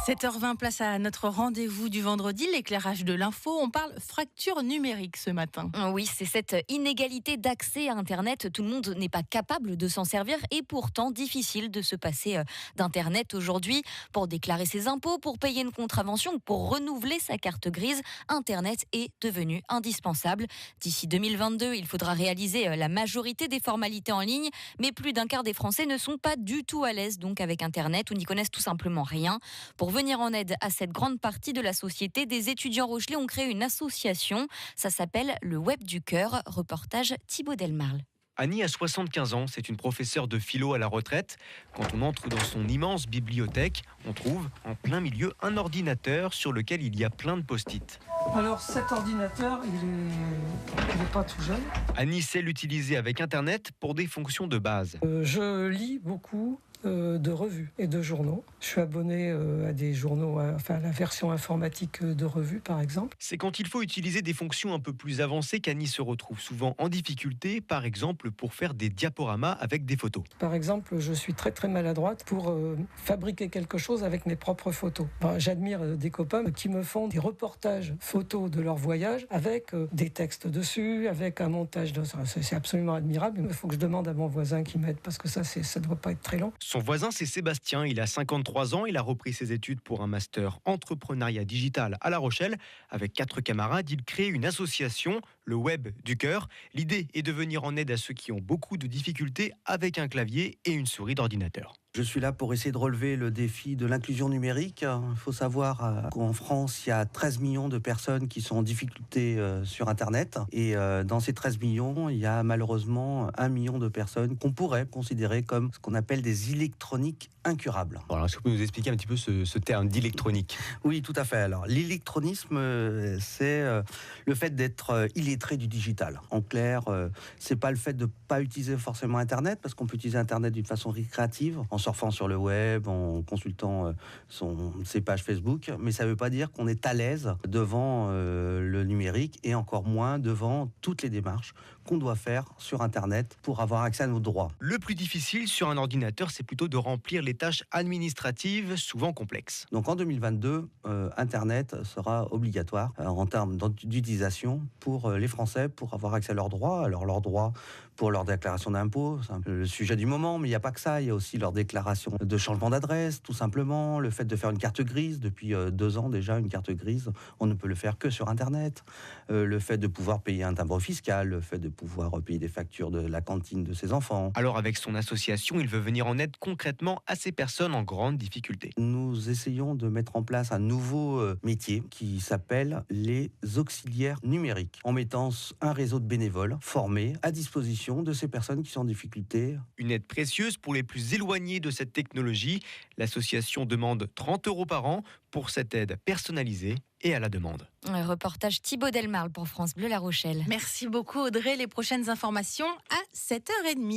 7h20, place à notre rendez-vous du vendredi, l'éclairage de l'info. On parle fracture numérique ce matin. Oui, c'est cette inégalité d'accès à Internet. Tout le monde n'est pas capable de s'en servir et pourtant difficile de se passer d'Internet aujourd'hui. Pour déclarer ses impôts, pour payer une contravention, pour renouveler sa carte grise, Internet est devenu indispensable. D'ici 2022, il faudra réaliser la majorité des formalités en ligne, mais plus d'un quart des Français ne sont pas du tout à l'aise donc avec Internet ou n'y connaissent tout simplement rien. Pour venir en aide à cette grande partie de la société, des étudiants rochelais ont créé une association. Ça s'appelle le Web du Cœur. Reportage Thibaut Delmarle. Annie a 75 ans, c'est une professeure de philo à la retraite. Quand on entre dans son immense bibliothèque, on trouve en plein milieu un ordinateur sur lequel il y a plein de post-it. Alors cet ordinateur, il est pas tout jeune. Annie sait l'utiliser avec Internet pour des fonctions de base. Je lis beaucoup de revues et de journaux. Je suis abonné à des journaux, à la version informatique de revues par exemple. C'est quand il faut utiliser des fonctions un peu plus avancées qu'Annie se retrouve souvent en difficulté, par exemple pour faire des diaporamas avec des photos. Par exemple, je suis très maladroite pour fabriquer quelque chose avec mes propres photos. J'admire des copains qui me font des reportages photos de leur voyage avec des textes dessus, avec un montage. C'est absolument admirable. Il faut que je demande à mon voisin qui m'aide parce que ça ne doit pas être très long. Son voisin, c'est Sébastien. Il a 53 ans. Il a repris ses études pour un master entrepreneuriat digital à La Rochelle. Avec 4 camarades, il crée une association, le Web du Cœur. L'idée est de venir en aide à ceux qui ont beaucoup de difficultés avec un clavier et une souris d'ordinateur. Je suis là pour essayer de relever le défi de l'inclusion numérique. Il faut savoir qu'en France, il y a 13 millions de personnes qui sont en difficulté sur Internet. Et dans ces 13 millions, il y a malheureusement 1 million de personnes qu'on pourrait considérer comme ce qu'on appelle des électroniques incurables. Alors, est-ce que vous pouvez nous expliquer un petit peu ce terme d'électronique ? Oui, tout à fait. Alors, l'électronisme, c'est le fait d'être illettré du digital. En clair, c'est pas le fait de pas utiliser forcément Internet, parce qu'on peut utiliser Internet d'une façon récréative, en surfant sur le web, en consultant ses pages Facebook, mais ça ne veut pas dire qu'on est à l'aise devant le numérique et encore moins devant toutes les démarches qu'on doit faire sur Internet pour avoir accès à nos droits. Le plus difficile sur un ordinateur, c'est plutôt de remplir les tâches administratives, souvent complexes. Donc en 2022, Internet sera obligatoire en termes d'utilisation pour les Français pour avoir accès à leurs droits. Alors leurs droits pour leur déclaration d'impôt, c'est un peu le sujet du moment, mais il n'y a pas que ça, il y a aussi leur déclaration de changement d'adresse, tout simplement, le fait de faire une carte grise, depuis 2 ans déjà, une carte grise, on ne peut le faire que sur Internet, le fait de pouvoir payer un timbre fiscal, le fait de pouvoir payer des factures de la cantine de ses enfants. Alors avec son association, il veut venir en aide concrètement à ces personnes en grande difficulté. Nous essayons de mettre en place un nouveau métier qui s'appelle les auxiliaires numériques, en mettant un réseau de bénévoles formés à disposition de ces personnes qui sont en difficulté. Une aide précieuse pour les plus éloignés de cette technologie. L'association demande 30 € par an pour cette aide personnalisée et à la demande. Un reportage Thibaut Delmarle pour France Bleu La Rochelle. Merci beaucoup Audrey. Les prochaines informations à 7h30.